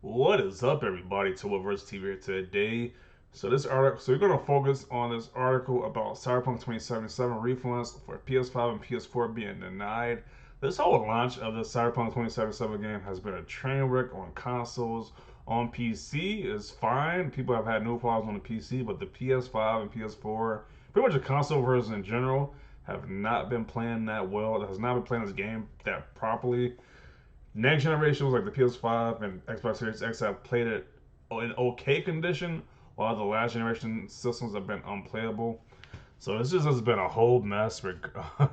What is up, everybody? ToverTV here today. So we're gonna focus on this article about Cyberpunk 2077 refunds for PS5 and PS4 being denied. This whole launch of the Cyberpunk 2077 game has been a train wreck on consoles. On PC is fine. People have had no problems on the PC, but the PS5 and PS4, pretty much the console versions in general, have not been playing that well. It has not been playing this game that properly. Next generation was like the PS5 and Xbox Series X have played it in okay condition, while the last generation systems have been unplayable. So this just has been a whole mess.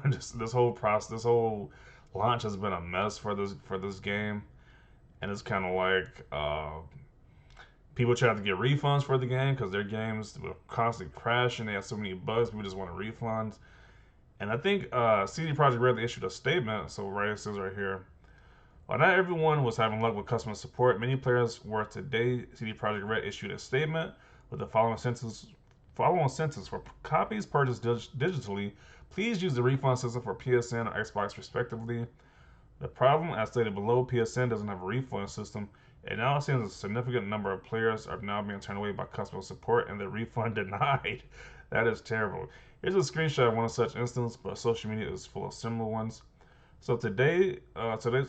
Just this whole process, this whole launch has been a mess for this game, and it's kind of like people try to get refunds for the game because their games were constantly crashing. They have so many bugs. People just want a refund. And I think CD Projekt Red issued a statement. So right, it says right here. While not everyone was having luck with customer support, many players were today. CD Projekt Red issued a statement with the following sentence. For copies purchased digitally, please use the refund system for PSN or Xbox respectively. The problem, as stated below, PSN doesn't have a refund system. It now seems a significant number of players are now being turned away by customer support and their refund denied. That is terrible. Here's a screenshot of one such instance, but social media is full of similar ones. Today's update: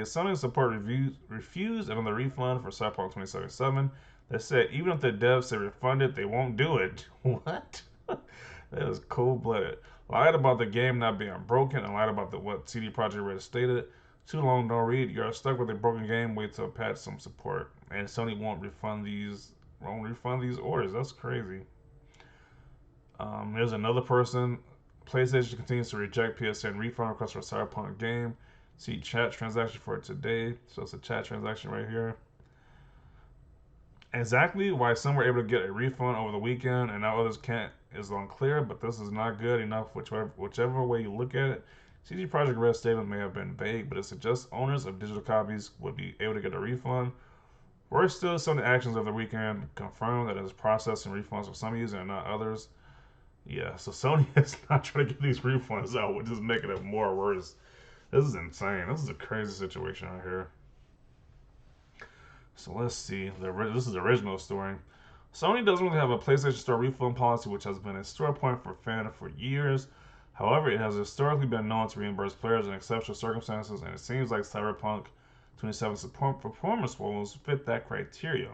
Sony support refused another refund for Cyberpunk 2077. They said even if the devs say refunded, they won't do it. What? That is cold blooded. Lied about the game not being broken and lied about what CD Projekt Red stated. Too long, don't read. You're stuck with a broken game. Wait till patch some support. And Sony won't refund these orders. That's crazy. There's another person. PlayStation continues to reject PSN refund requests for Cyberpunk game. See chat transaction for today. So it's a chat transaction right here. Exactly why some were able to get a refund over the weekend and now others can't is unclear, but this is not good enough whichever way you look at it. CD Projekt Red statement may have been vague, but it suggests owners of digital copies would be able to get a refund. Worse still, some of the actions of the weekend confirm that it is processing refunds for some users and not others. Yeah, so Sony is not trying to get these refunds out, which is making it more worse. This is insane. This is a crazy situation right here. So let's see. This is the original story. Sony doesn't really have a PlayStation Store refund policy, which has been a store point for fans for years. However, it has historically been known to reimburse players in exceptional circumstances, and it seems like Cyberpunk 27 performance woes fit that criteria.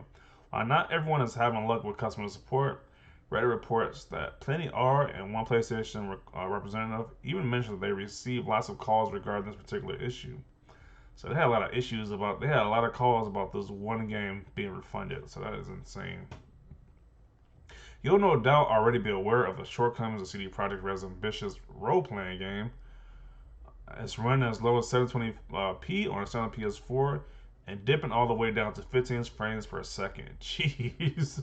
While not everyone is having luck with customer support, Reddit reports that plenty are, and one PlayStation representative even mentioned that they received lots of calls regarding this particular issue. So they had a lot of calls about this one game being refunded. So that is insane. You'll no doubt already be aware of the shortcomings of CD Projekt Red's ambitious role-playing game. It's running as low as 720p on a standard PS4 and dipping all the way down to 15 frames per second. Jeez.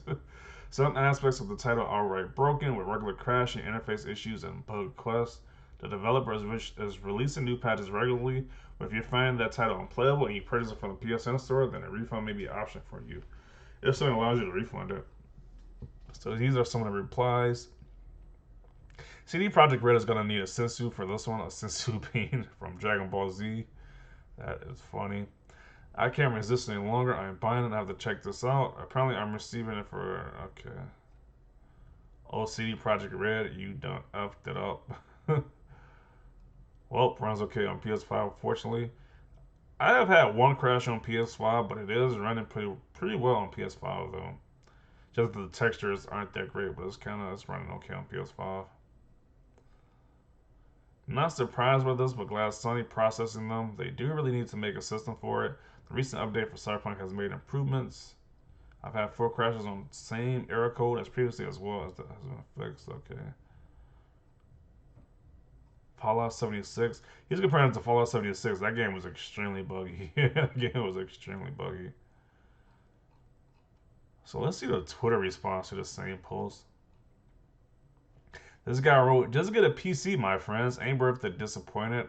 Some aspects of the title are outright broken with regular crashing, interface issues, and bug quests. The developer is releasing new patches regularly, but if you find that title unplayable and you purchase it from the PSN store, then a refund may be an option for you. If something allows you to refund it. So these are some of the replies. CD Projekt Red is going to need a sensu for this one, a sensu being from Dragon Ball Z. That is funny. I can't resist any longer. I'm buying it. I have to check this out. Apparently, I'm receiving it for. Okay. Oh, CD Projekt Red, you done effed it up. Well, runs okay on PS5, fortunately. I have had one crash on PS5, but it is running pretty well on PS5 though. Just the textures aren't that great, but it's running okay on PS5. Not surprised by this, but glad Sony processing them. They do really need to make a system for it. The recent update for Cyberpunk has made improvements. I've had 4 crashes on the same error code as previously as well as that has been fixed. Okay. Fallout 76. He's comparing it to Fallout 76. That game was extremely buggy. That game was extremely buggy. So let's see the Twitter response to the same post. This guy wrote, "Just get a PC, my friends. Ain't worth the disappointed.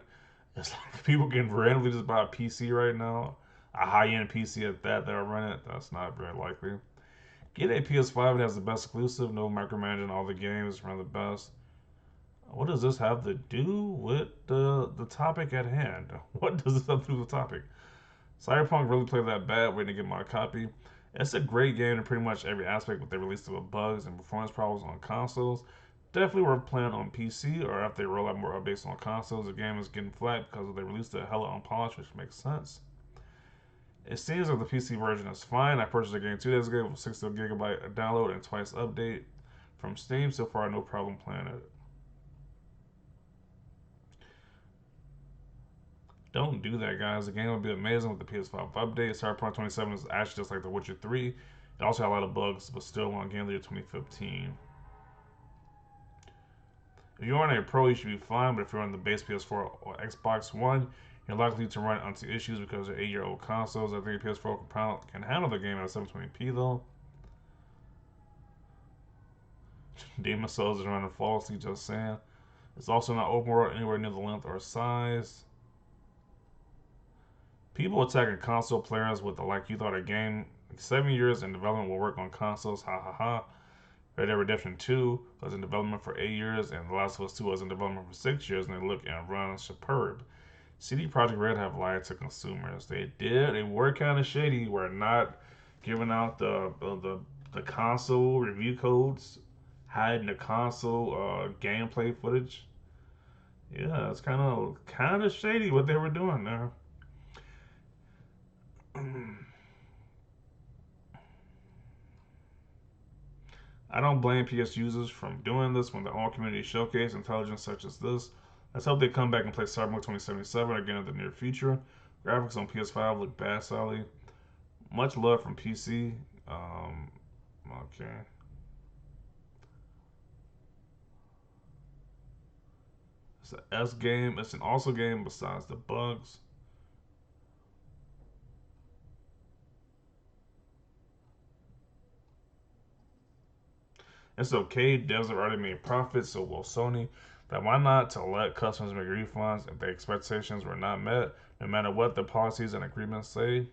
It's like people can randomly just buy a PC right now. A high-end PC at that that'll run it. That's not very likely. Get a PS5. It has the best exclusive. No micromanaging all the games. Run the best. What does this have to do with the topic at hand? What does this have to do with the topic? Cyberpunk really played that bad waiting to get my copy. It's a great game in pretty much every aspect, but they released it with bugs and performance problems on consoles. Definitely worth playing on PC, or after they roll out more updates on consoles. The game is getting flat because they released it hella unpolished, which makes sense. It seems like the PC version is fine. I purchased the game 2 days ago with 60 gigabyte download and twice update from Steam. So far, no problem playing it. Don't do that, guys. The game will be amazing with the PS5 update. Cyberpunk 27 is actually just like The Witcher 3. It also had a lot of bugs, but still on Game of the Year 2015. If you're on a Pro, you should be fine, but if you're on the base PS4 or Xbox One, you're likely to run into issues because they're 8-year-old consoles. I think PS4 can handle the game at 720p though. Demon Souls is running flawlessly, just saying. It's also not open world anywhere near the length or size. People attacking console players with the like you thought a game 7 years in development will work on consoles. Ha ha ha. Red Dead Redemption 2 was in development for 8 years, and The Last of Us 2 was in development for 6 years, and they look and run superb. CD Projekt Red have lied to consumers. They did. They were kind of shady. We're not giving out the console review codes, hiding the console gameplay footage. Yeah, it's kind of shady what they were doing there. I don't blame PS users from doing this when the all community showcase intelligence such as this. Let's hope they come back and play Cyberpunk 2077 again in the near future. Graphics on PS5 look bad, Sally. Much love from PC. Okay. It's an S game. It's an awesome game besides the bugs. It's okay. Devs have already made profits, so will Sony. Then why not to let customers make refunds if their expectations were not met, no matter what the policies and agreements say?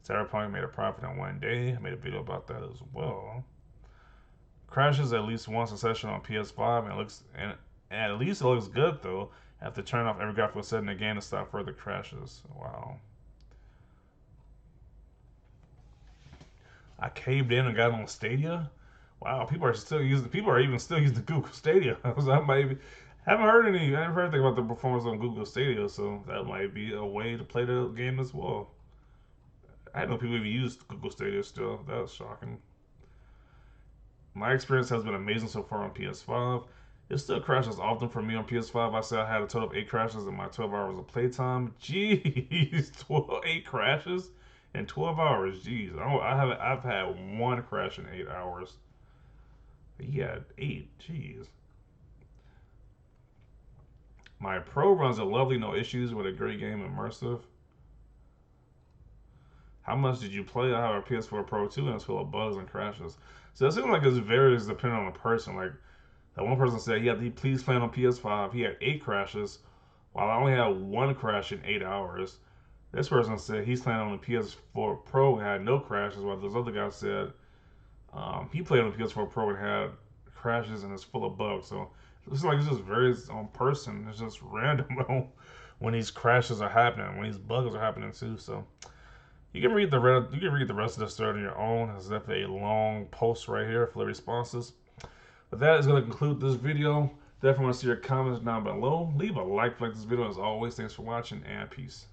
Cyberpunk made a profit in 1 day. I made a video about that as well. Crashes at least once a session on PS5 and at least it looks good though. I have to turn off every graphical setting again to stop further crashes. Wow. I caved in and got on Stadia. Wow, people are even still using the Google Stadia. So I might be, I haven't heard anything about the performance on Google Stadia, so that might be a way to play the game as well. I didn't know people even used Google Stadia still. That was shocking. My experience has been amazing so far on PS5. It still crashes often for me on PS5. I said I had a total of 8 crashes in my 12 hours of playtime. Jeez, 8 crashes in 12 hours. Jeez, I've had one crash in 8 hours. He had 8. Jeez. My Pro runs are lovely, no issues with a great game, immersive. How much did you play? I have a PS4 Pro 2 and it's full of bugs and crashes. So it seems like it varies depending on the person. Like that one person said he please playing on PS5. He had 8 crashes, while I only had one crash in 8 hours. This person said he's playing on the PS4 Pro and had no crashes, while this other guy said he played on the PS4 Pro and had crashes and it's full of bugs. So it's like it just varies on person. It's just random when these crashes are happening, when these bugs are happening too. So you can read the rest of the story on your own. There's definitely a long post right here for the responses. But that is going to conclude this video. Definitely want to see your comments down below. Leave a like for this video as always. Thanks for watching and peace.